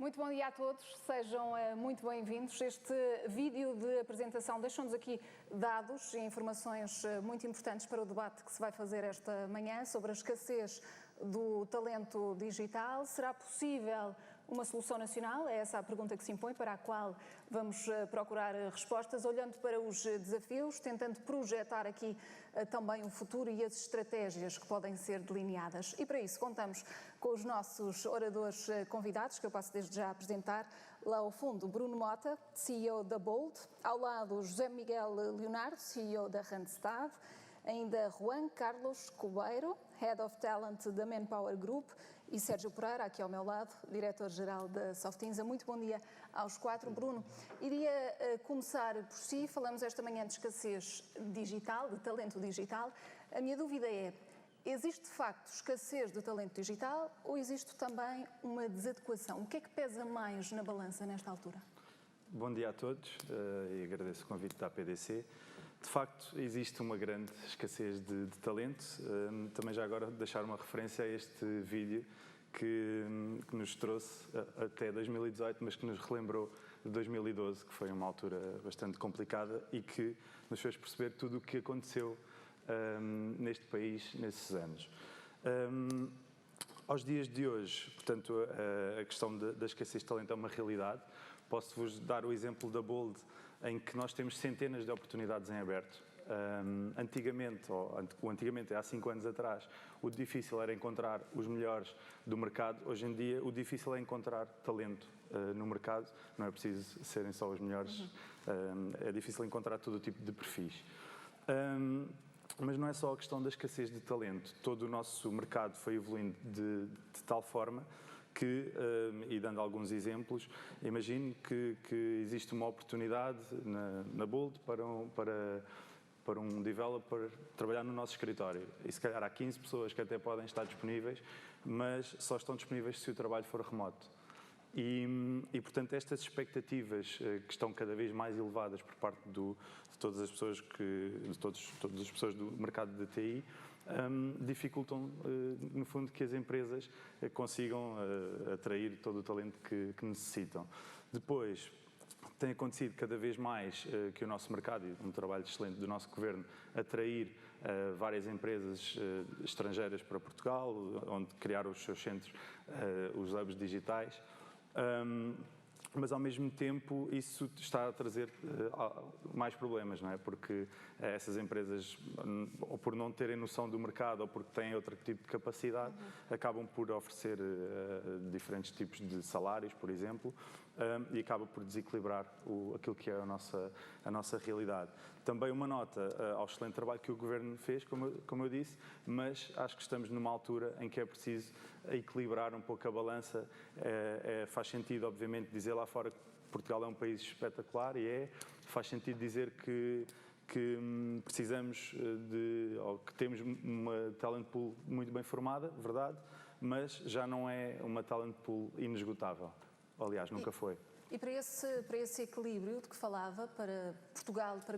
Muito bom dia a todos, sejam muito bem-vindos. Este vídeo de apresentação deixa-nos aqui dados e informações muito importantes para o debate que se vai fazer esta manhã sobre a escassez do talento digital. Será possível uma solução nacional? É essa a pergunta que se impõe, para a qual vamos procurar respostas, olhando para os desafios, tentando projetar aqui também o futuro e as estratégias que podem ser delineadas. E para isso contamos com os nossos oradores convidados, que eu passo desde já a apresentar. Lá ao fundo, Bruno Mota, CEO da Bold. Ao lado, José Miguel Leonardo, CEO da Randstad. Ainda Juan Carlos Cubeiro, Head of Talent da Manpower Group, e Sérgio Pereira, aqui ao meu lado, Diretor-Geral da Softinsa. Muito bom dia aos quatro. Bruno, iria começar por si. Falamos esta manhã de escassez digital, de talento digital. A minha dúvida é: existe de facto escassez de talento digital ou existe também uma desadequação? O que é que pesa mais na balança nesta altura? Bom dia a todos e agradeço o convite da APDC. De facto, existe uma grande escassez de talento. Também já agora deixar uma referência a este vídeo que nos trouxe até 2018, mas que nos relembrou de 2012, que foi uma altura bastante complicada e que nos fez perceber tudo o que aconteceu neste país nesses anos. Aos dias de hoje, portanto, a questão da escassez de talento é uma realidade. Posso-vos dar o exemplo da Bold, em que nós temos centenas de oportunidades em aberto. Antigamente há 5 anos atrás, o difícil era encontrar os melhores do mercado. Hoje em dia, o difícil é encontrar talento no mercado. Não é preciso serem só os melhores, é difícil encontrar todo o tipo de perfis. Mas não é só a questão da escassez de talento. Todo o nosso mercado foi evoluindo de tal forma que, e dando alguns exemplos, imagino que existe uma oportunidade na Bold para um developer trabalhar no nosso escritório. E se calhar há 15 pessoas que até podem estar disponíveis, mas só estão disponíveis se o trabalho for remoto. E portanto, estas expectativas que estão cada vez mais elevadas por parte de todas as pessoas todas as pessoas do mercado de TI, dificultam, no fundo, que as empresas consigam atrair todo o talento que necessitam. Depois, tem acontecido cada vez mais que o nosso mercado, e um trabalho excelente do nosso Governo, atrair várias empresas estrangeiras para Portugal, onde criar os seus centros, os hubs digitais. Mas ao mesmo tempo isso está a trazer mais problemas, não é? Porque essas empresas, ou por não terem noção do mercado ou porque têm outro tipo de capacidade, acabam por oferecer diferentes tipos de salários, por exemplo, e acaba por desequilibrar aquilo que é a nossa realidade. Também uma nota ao excelente trabalho que o Governo fez, como eu disse, mas acho que estamos numa altura em que é preciso equilibrar um pouco a balança. Faz sentido, obviamente, dizer lá fora que Portugal é um país espetacular, e faz sentido dizer que precisamos ou que temos uma talent pool muito bem formada, verdade, mas já não é uma talent pool inesgotável. Aliás, nunca foi. E para esse equilíbrio de que falava, para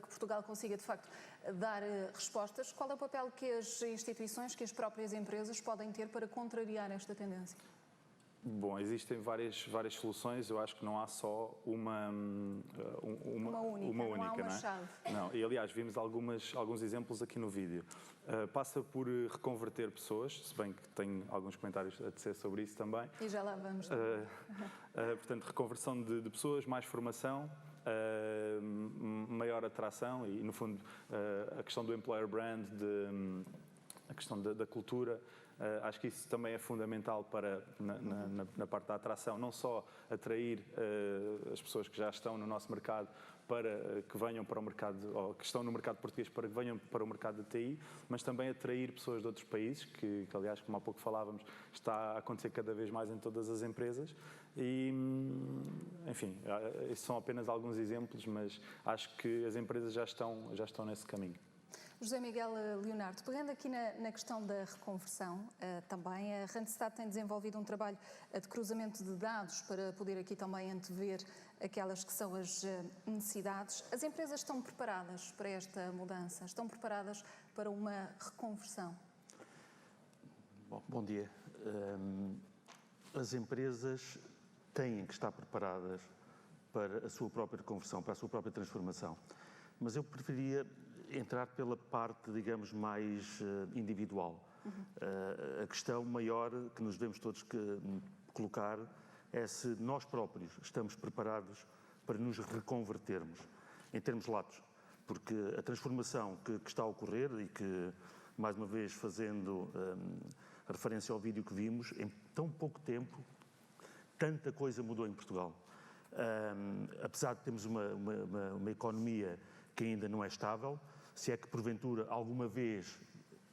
que Portugal consiga, de facto, dar respostas, qual é o papel que as instituições, que as próprias empresas podem ter para contrariar esta tendência? Bom, existem várias soluções. Eu acho que não há só uma única, não há uma não é? chave. Não, e aliás vimos alguns exemplos aqui no vídeo. Passa por reconverter pessoas, se bem que tenho alguns comentários a dizer sobre isso também. E já lá vamos. Portanto, reconversão de pessoas, mais formação, maior atração e, no fundo, a questão do employer brand, a questão da cultura. Acho que isso também é fundamental na parte da atração, não só atrair as pessoas que já estão no nosso mercado para que venham para o mercado, ou que estão no mercado português para que venham para o mercado de TI, mas também atrair pessoas de outros países, que aliás, como há pouco falávamos, está a acontecer cada vez mais em todas as empresas. E, enfim, esses são apenas alguns exemplos, mas acho que as empresas já estão nesse caminho. José Miguel Leonardo, pegando aqui na questão da reconversão, também a Randstad tem desenvolvido um trabalho de cruzamento de dados para poder aqui também antever aquelas que são as necessidades. As empresas estão preparadas para esta mudança? Estão preparadas para uma reconversão? Bom dia. As empresas têm que estar preparadas para a sua própria reconversão, para a sua própria transformação. Mas eu preferia entrar pela parte, digamos, mais individual. A questão maior que nos devemos todos colocar é se nós próprios estamos preparados para nos reconvertermos, em termos latos. Porque a transformação que está a ocorrer e que, mais uma vez, fazendo referência ao vídeo que vimos, em tão pouco tempo, tanta coisa mudou em Portugal. Apesar de termos uma economia que ainda não é estável, se é que porventura alguma vez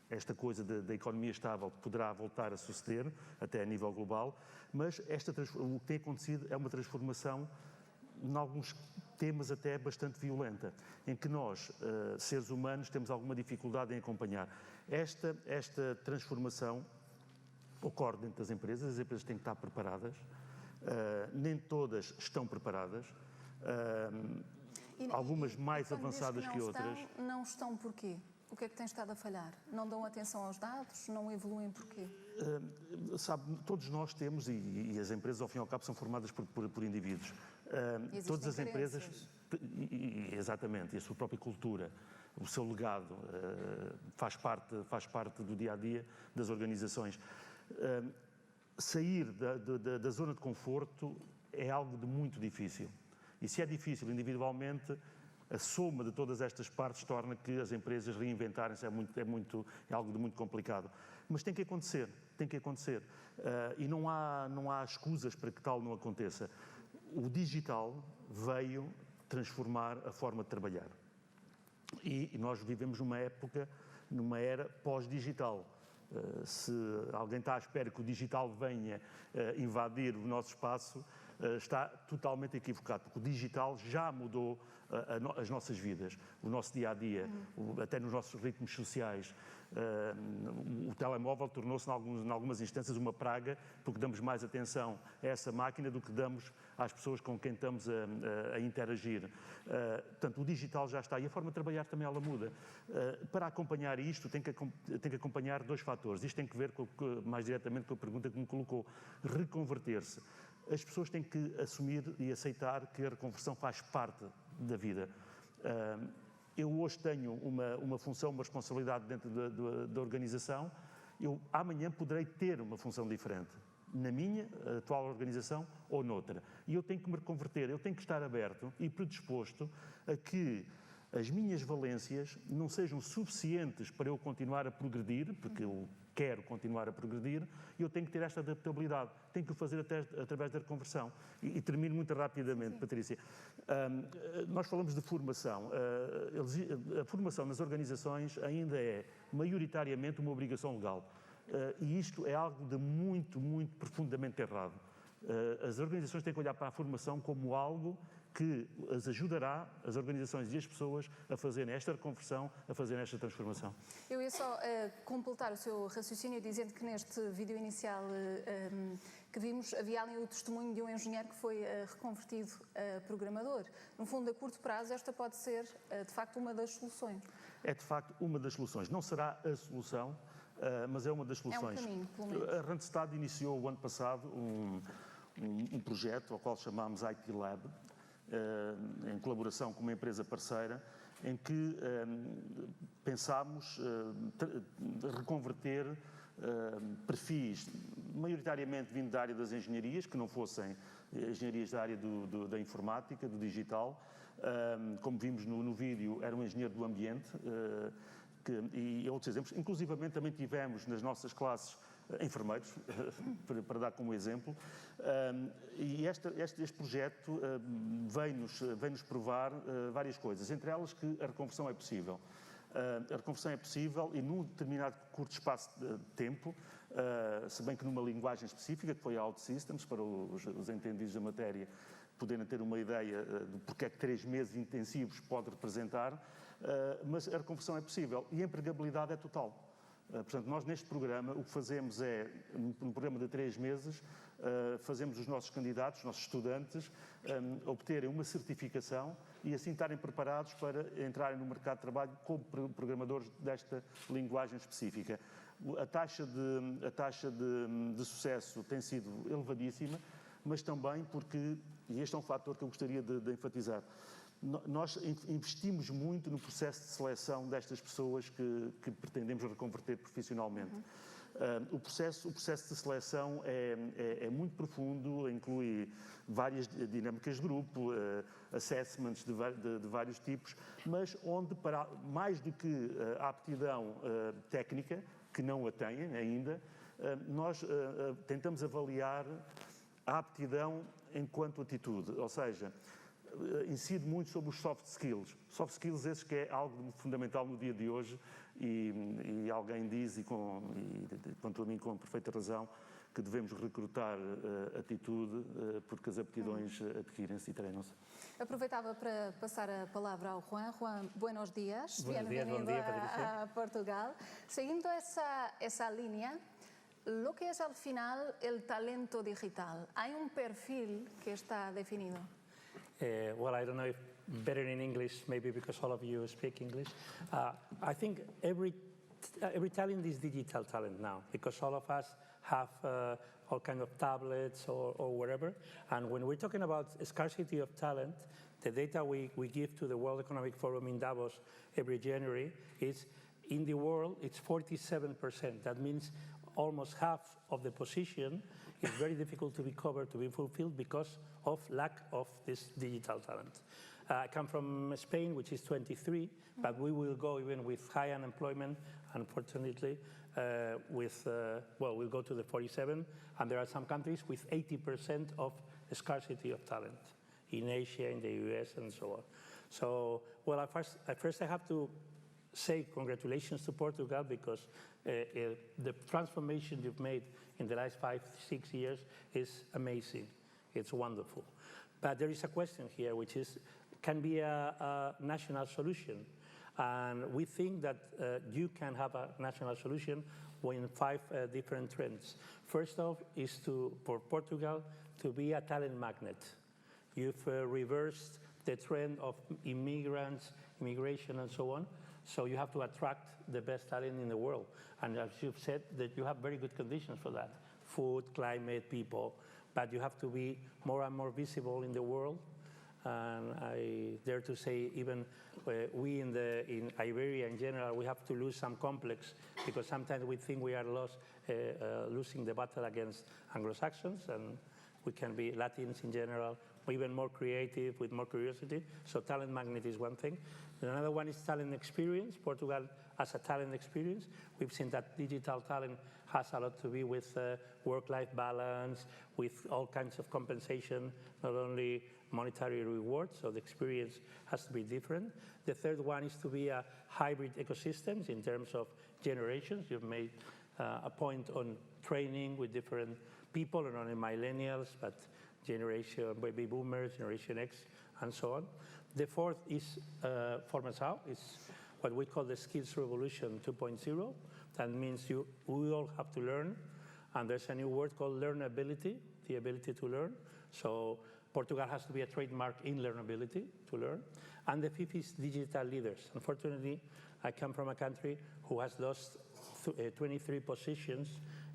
esta coisa da economia estável poderá voltar a suceder, até a nível global, mas o que tem acontecido é uma transformação, em alguns temas até bastante violenta, em que nós, seres humanos, temos alguma dificuldade em acompanhar. Esta transformação ocorre dentro das empresas, as empresas têm que estar preparadas, nem todas estão preparadas, algumas mais avançadas que outras. Não estão porquê? O que é que tem estado a falhar? Não dão atenção aos dados? Não evoluem porquê? Sabe, todos nós temos, e as empresas ao fim e ao cabo são formadas por indivíduos. Todas as empresas, exatamente, e a sua própria cultura, o seu legado, faz parte do dia-a-dia das organizações. Sair da zona de conforto é algo de muito difícil. E se é difícil individualmente, a soma de todas estas partes torna que as empresas reinventarem-se é algo de muito complicado. Mas tem que acontecer. E não há escusas para que tal não aconteça. O digital veio transformar a forma de trabalhar. E nós vivemos numa era pós-digital. Se alguém está à espera que o digital venha invadir o nosso espaço, está totalmente equivocado, porque o digital já mudou as nossas vidas, o nosso dia-a-dia, até nos nossos ritmos sociais. O telemóvel tornou-se, em algumas instâncias, uma praga, porque damos mais atenção a essa máquina do que damos às pessoas com quem estamos a interagir. Portanto, o digital já está e a forma de trabalhar também ela muda. Para acompanhar isto, tem que acompanhar dois fatores. Isto tem que ver mais diretamente com a pergunta que me colocou. Reconverter-se. As pessoas têm que assumir e aceitar que a reconversão faz parte da vida. Eu hoje tenho uma função, uma responsabilidade dentro da organização. Eu amanhã poderei ter uma função diferente, na minha atual organização ou noutra. E eu tenho que me reconverter, eu tenho que estar aberto e predisposto a que as minhas valências não sejam suficientes para eu continuar a progredir, porque eu quero continuar a progredir, e eu tenho que ter esta adaptabilidade. Tenho que o fazer até através da reconversão. E termino muito rapidamente, Patrícia. Nós falamos de formação. A formação nas organizações ainda é, maioritariamente, uma obrigação legal. E isto é algo de muito, muito profundamente errado. As organizações têm que olhar para a formação como algo que as ajudará, as organizações e as pessoas, a fazerem esta reconversão, a fazerem esta transformação. Eu ia só completar o seu raciocínio dizendo que neste vídeo inicial que vimos havia ali o testemunho de um engenheiro que foi reconvertido a programador. No fundo, a curto prazo, esta pode ser, de facto, uma das soluções. É, de facto, uma das soluções. Não será a solução, mas é uma das soluções. É um caminho, pelo menos. A Randstad iniciou o ano passado um projeto ao qual chamámos IT Lab, em colaboração com uma empresa parceira, em que pensámos reconverter perfis, maioritariamente vindo da área das engenharias, que não fossem engenharias da área da informática, do digital. Como vimos no vídeo, era um engenheiro do ambiente, e outros exemplos. Inclusivamente também tivemos nas nossas classes enfermeiros, para dar como exemplo, e este projeto vem-nos provar várias coisas, entre elas que a reconversão é possível. A reconversão é possível e num determinado curto espaço de tempo, se bem que numa linguagem específica, que foi a OutSystems, para os entendidos da matéria poderem ter uma ideia de porque é que 3 meses intensivos pode representar, mas a reconversão é possível e a empregabilidade é total. Portanto, nós neste programa o que fazemos é, num programa de 3 meses, fazemos os nossos candidatos, os nossos estudantes, obterem uma certificação e assim estarem preparados para entrarem no mercado de trabalho como programadores desta linguagem específica. A taxa de sucesso tem sido elevadíssima. mas também porque, e este é um fator que eu gostaria de enfatizar, nós investimos muito no processo de seleção destas pessoas que pretendemos reconverter profissionalmente. O processo de seleção é muito profundo, inclui várias dinâmicas de grupo, assessments de vários tipos, mas onde, para mais do que a aptidão técnica, que não a têm ainda, nós tentamos avaliar a aptidão enquanto atitude, ou seja, incide muito sobre os soft skills. Soft skills esses que é algo fundamental no dia de hoje e alguém diz, e quanto a mim com perfeita razão, que devemos recrutar atitude porque as aptidões adquirem-se e treinam-se. Aproveitava para passar a palavra ao Juan. Juan, buenos días. Buenos días, buen día, Patricia. A Portugal. Siguiendo esa línea, lo que es al final el talento digital, ¿hay un perfil que está definido? Well, I don't know if better in English, maybe because all of you speak English. I think every talent is digital talent now, because all of us have all kind of tablets or whatever. And when we're talking about scarcity of talent, the data we give to the World Economic Forum in Davos every January is, in the world, it's 47%. That means almost half of the position is very difficult to be covered, to be fulfilled because of lack of this digital talent. I come from Spain, which is 23, but we will go even with high unemployment, unfortunately, we'll go to the 47, and there are some countries with 80% of scarcity of talent in Asia, in the US, and so on. So, well, at first I have to say congratulations to Portugal, because the transformation you've made in the last 5-6 years is amazing. It's wonderful. But there is a question here, which is, can be a national solution. And we think that you can have a national solution in 5 different trends. First off is for Portugal to be a talent magnet. You've reversed the trend of immigrants, immigration, and so on. So you have to attract the best talent in the world. And as you've said, that you have very good conditions for that. Food, climate, people. But you have to be more and more visible in the world. And I dare to say, even we in Iberia in general, we have to lose some complex, because sometimes we think we are losing the battle against Anglo-Saxons, and we can be Latins in general, even more creative, with more curiosity. So talent magnet is one thing. Another one is talent experience. Portugal has a talent experience. We've seen that digital talent has a lot to be with work-life balance, with all kinds of compensation, not only monetary rewards, so the experience has to be different. The third one is to be a hybrid ecosystems in terms of generations. You've made a point on training with different people, not only millennials, but generation baby boomers, generation X, and so on. The fourth is Formação. It's what we call the skills revolution 2.0. That means we all have to learn, and there's a new word called learnability, the ability to learn. So Portugal has to be a trademark in learnability, to learn. And the fifth is digital leaders. Unfortunately, I come from a country who has lost 23 positions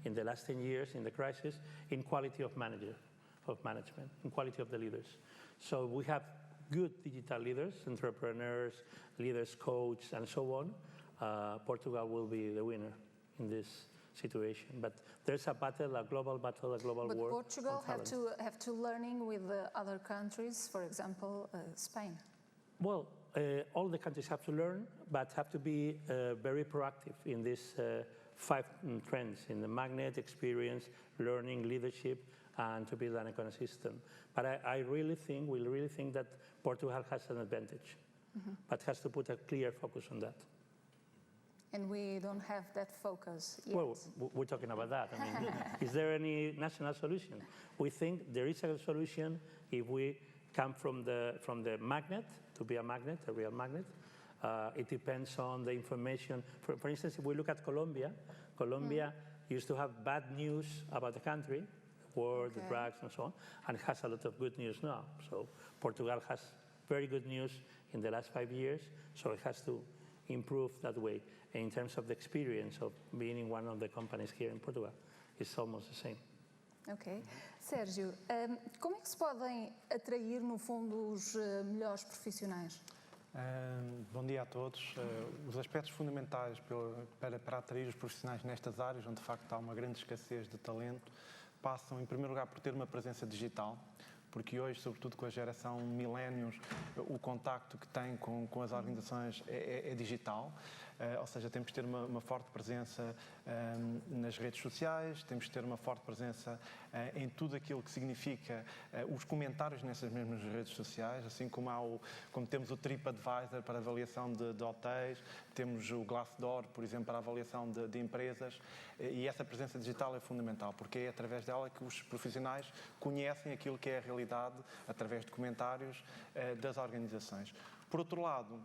in the last 10 years in the crisis in quality of management, in quality of the leaders. So we have good digital leaders, entrepreneurs, leaders, coach, and so on. Portugal will be the winner in this situation. But there's a battle, a global war. But Portugal have to learning with the other countries, for example, Spain. Well, all the countries have to learn, but have to be very proactive in these 5 trends, in the magnet, experience, learning, leadership, and to build an ecosystem. But I really think that Portugal has an advantage, but has to put a clear focus on that. And we don't have that focus yet. Well, we're talking about that. I mean, is there any national solution? We think there is a solution if we come from the magnet, to be a magnet, a real magnet. It depends on the information. For instance, if we look at Colombia used to have bad news about the country, the war, the drugs, and so on, and has a lot of good news now. So Portugal has very good news in the last 5 years, so it has to improve that way. And in terms of the experience of being in one of the companies here in Portugal, it's almost the same. Ok. Sérgio, como é que se podem atrair, no fundo, os melhores profissionais? Bom dia a todos. Os aspectos fundamentais para atrair os profissionais nestas áreas, onde de facto há uma grande escassez de talento, passam em primeiro lugar por ter uma presença digital, porque hoje, sobretudo com a geração millennials, o contacto que tem com as organizações é digital. Ou seja, temos que ter uma forte presença nas redes sociais, temos que ter uma forte presença em tudo aquilo que significa os comentários nessas mesmas redes sociais, assim como temos o TripAdvisor para avaliação de hotéis, temos o Glassdoor, por exemplo, para avaliação de empresas, e essa presença digital é fundamental, porque é através dela que os profissionais conhecem aquilo que é a realidade através de comentários das organizações. Por outro lado,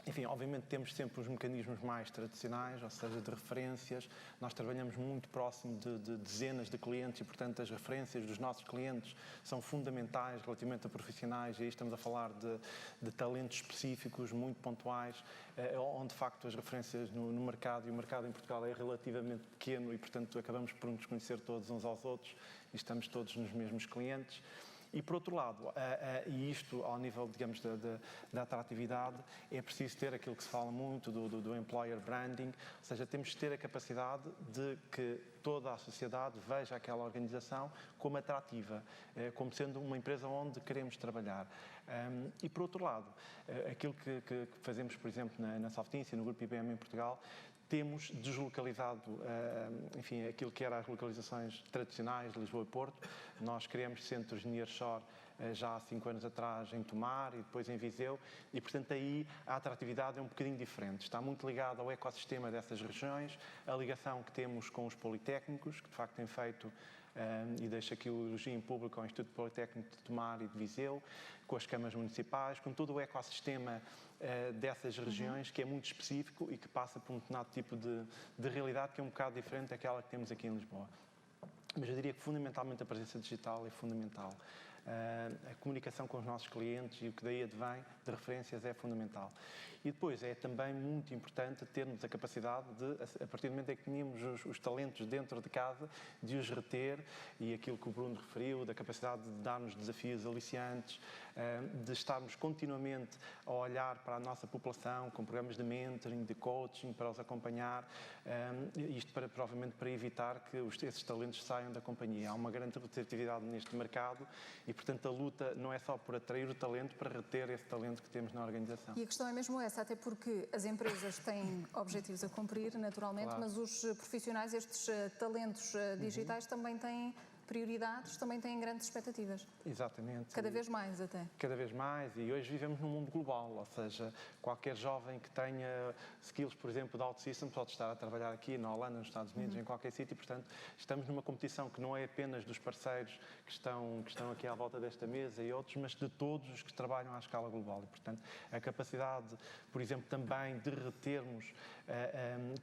enfim, obviamente temos sempre os mecanismos mais tradicionais, ou seja, de referências. Nós trabalhamos muito próximo de dezenas de clientes e, portanto, as referências dos nossos clientes são fundamentais relativamente a profissionais, e aí estamos a falar de talentos específicos, muito pontuais, onde, de facto, as referências no mercado, e o mercado em Portugal é relativamente pequeno e, portanto, acabamos por nos conhecer todos uns aos outros e estamos todos nos mesmos clientes. E, por outro lado, e isto ao nível, digamos, da atratividade, é preciso ter aquilo que se fala muito do employer branding, ou seja, temos que ter a capacidade de que toda a sociedade veja aquela organização como atrativa, como sendo uma empresa onde queremos trabalhar. E, por outro lado, aquilo que fazemos, por exemplo, na Softinsa, no Grupo IBM em Portugal, temos deslocalizado, enfim, aquilo que eram as localizações tradicionais de Lisboa e Porto. Nós criamos centros de nearshore já há 5 anos atrás em Tomar e depois em Viseu, e, portanto, aí a atratividade é um bocadinho diferente. Está muito ligada ao ecossistema dessas regiões, a ligação que temos com os politécnicos, que de facto têm feito, e deixo aqui o elogio em público ao Instituto Politécnico de Tomar e de Viseu, com as câmaras municipais, com todo o ecossistema dessas regiões, que é muito específico e que passa por um determinado tipo de realidade que é um bocado diferente daquela que temos aqui em Lisboa. Mas eu diria que fundamentalmente a presença digital é fundamental. A comunicação com os nossos clientes e o que daí advém de referências é fundamental. E depois é também muito importante termos a capacidade de, a partir do momento em que tínhamos os talentos dentro de casa, de os reter, e aquilo que o Bruno referiu, da capacidade de dar-nos desafios aliciantes, de estarmos continuamente a olhar para a nossa população com programas de mentoring, de coaching, para os acompanhar, isto provavelmente para evitar que esses talentos saiam da companhia. Há uma grande representatividade neste mercado e, portanto, a luta não é só por atrair o talento, para reter esse talento que temos na organização. E a questão é mesmo essa, até porque as empresas têm objetivos a cumprir, naturalmente, claro, mas os profissionais, estes talentos digitais, também têm prioridades, também têm grandes expectativas. Exatamente. Cada vez mais até. Cada vez mais, e hoje vivemos num mundo global, ou seja, qualquer jovem que tenha skills, por exemplo, de OutSystems, pode estar a trabalhar aqui na Holanda, nos Estados Unidos, em qualquer sítio, e, portanto, estamos numa competição que não é apenas dos parceiros que estão aqui à volta desta mesa e outros, mas de todos os que trabalham à escala global. E, portanto, a capacidade, por exemplo, também de retermos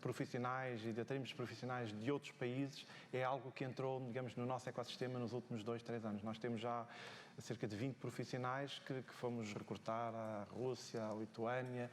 profissionais e de atrairmos profissionais de outros países é algo que entrou, digamos, no nosso ecossistema nos últimos 2, 3 anos. Nós temos já cerca de 20 profissionais que fomos recrutar à Rússia, à Lituânia,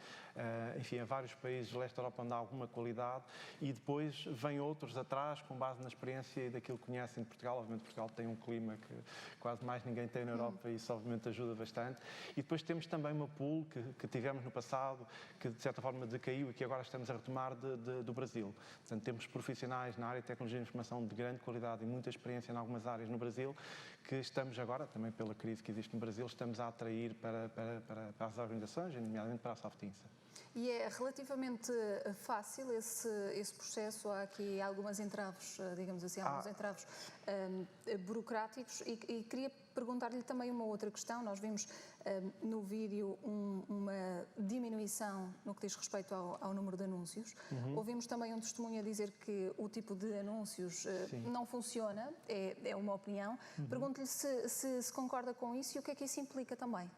enfim, a vários países do leste da Europa onde há alguma qualidade, e depois vêm outros atrás com base na experiência e daquilo que conhecem de Portugal. Obviamente Portugal tem um clima que quase mais ninguém tem na Europa e isso obviamente ajuda bastante. E depois temos também uma pool que tivemos no passado, que de certa forma decaiu e que agora estamos a retomar do Brasil. Portanto, temos profissionais na área de tecnologia de informação de grande qualidade e muita experiência em algumas áreas no Brasil, que estamos agora, também pela crise que existe no Brasil, estamos a atrair para as organizações, nomeadamente para a Softinsa. E é relativamente fácil esse processo? Há aqui algumas entraves, digamos assim, alguns entraves burocráticos, e queria perguntar-lhe também uma outra questão. Nós vimos no vídeo uma diminuição no que diz respeito ao número de anúncios. Ouvimos também um testemunho a dizer que o tipo de anúncios não funciona, é uma opinião. Pergunto-lhe se concorda com isso e o que é que isso implica também.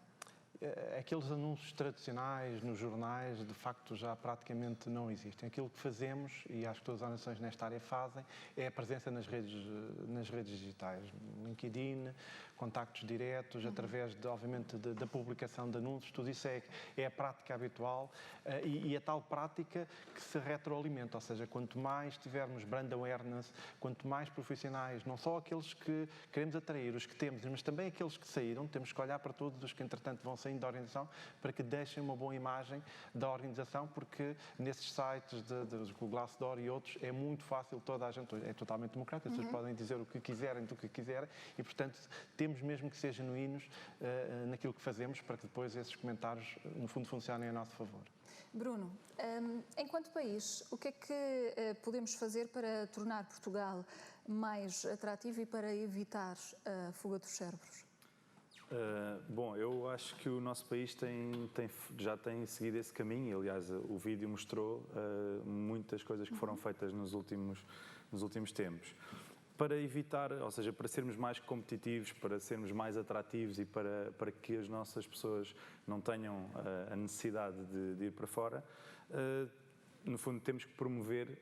aqueles anúncios tradicionais nos jornais, de facto, já praticamente não existem. Aquilo que fazemos, e acho que todas as organizações nesta área fazem, é a presença nas redes digitais. LinkedIn, contactos diretos, através, obviamente, da publicação de anúncios, tudo isso é a prática habitual e a tal prática que se retroalimenta, ou seja, quanto mais tivermos brand awareness, quanto mais profissionais, não só aqueles que queremos atrair, os que temos, mas também aqueles que saíram, temos que olhar para todos os que, entretanto, vão saindo da organização para que deixem uma boa imagem da organização, porque nesses sites do Glassdoor e outros é muito fácil, toda a gente, é totalmente democrático, as pessoas podem dizer o que quiserem, do que quiserem e, portanto, temos mesmo que ser genuínos naquilo que fazemos para que depois esses comentários, no fundo, funcionem a nosso favor. Bruno, enquanto país, o que é que podemos fazer para tornar Portugal mais atrativo e para evitar a fuga dos cérebros? Bom, eu acho que o nosso país já tem seguido esse caminho. Aliás, o vídeo mostrou muitas coisas que foram feitas nos últimos tempos. Para evitar, ou seja, para sermos mais competitivos, para sermos mais atrativos e para que as nossas pessoas não tenham a necessidade de ir para fora, no fundo temos que promover,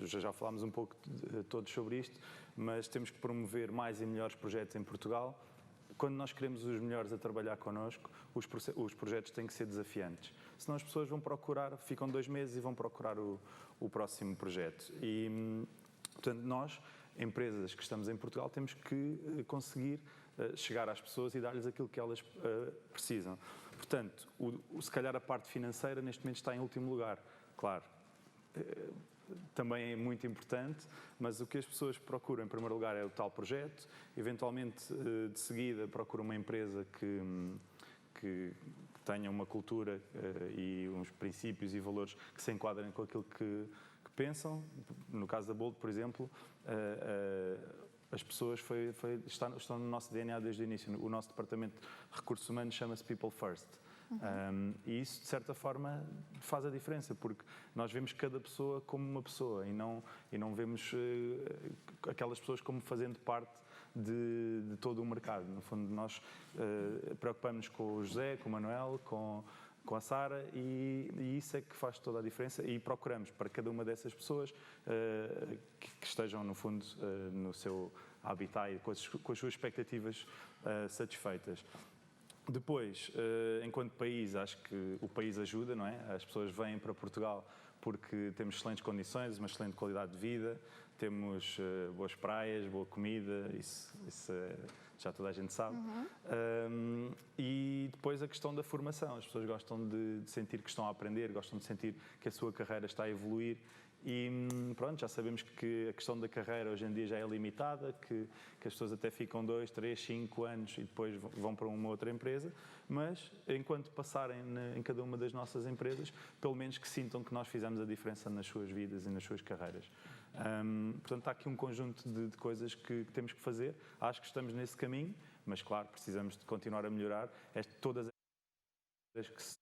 já falámos um pouco todos sobre isto, mas temos que promover mais e melhores projetos em Portugal. Quando nós queremos os melhores a trabalhar connosco, os projetos têm que ser desafiantes. Senão as pessoas vão procurar, ficam 2 meses e vão procurar o próximo projeto. E, portanto, nós, empresas que estamos em Portugal, temos que conseguir chegar às pessoas e dar-lhes aquilo que elas precisam. Portanto, se calhar a parte financeira neste momento está em último lugar. Claro, também é muito importante, mas o que as pessoas procuram em primeiro lugar é o tal projeto, eventualmente de seguida procuram uma empresa que tenha uma cultura e uns princípios e valores que se enquadrem com aquilo que pensam. No caso da Bold, por exemplo, as pessoas estão no nosso DNA desde o início. O nosso departamento de recursos humanos chama-se People First. E isso, de certa forma, faz a diferença, porque nós vemos cada pessoa como uma pessoa e não vemos aquelas pessoas como fazendo parte de todo o mercado. No fundo, nós preocupamos-nos com o José, com o Manuel, com a Sara e isso é que faz toda a diferença e procuramos para cada uma dessas pessoas que estejam, no fundo, no seu habitat e com as suas expectativas satisfeitas. Depois, enquanto país, acho que o país ajuda, não é? As pessoas vêm para Portugal porque temos excelentes condições, uma excelente qualidade de vida, temos boas praias, boa comida, isso já toda a gente sabe. E depois a questão da formação. As pessoas gostam de sentir que estão a aprender, gostam de sentir que a sua carreira está a evoluir. E pronto, já sabemos que a questão da carreira hoje em dia já é limitada, que as pessoas até ficam 2, 3, 5 anos e depois vão para uma outra empresa, mas enquanto passarem em cada uma das nossas empresas, pelo menos que sintam que nós fizemos a diferença nas suas vidas e nas suas carreiras. Portanto, há aqui um conjunto de coisas que temos que fazer. Acho que estamos nesse caminho, mas claro, precisamos de continuar a melhorar todas as que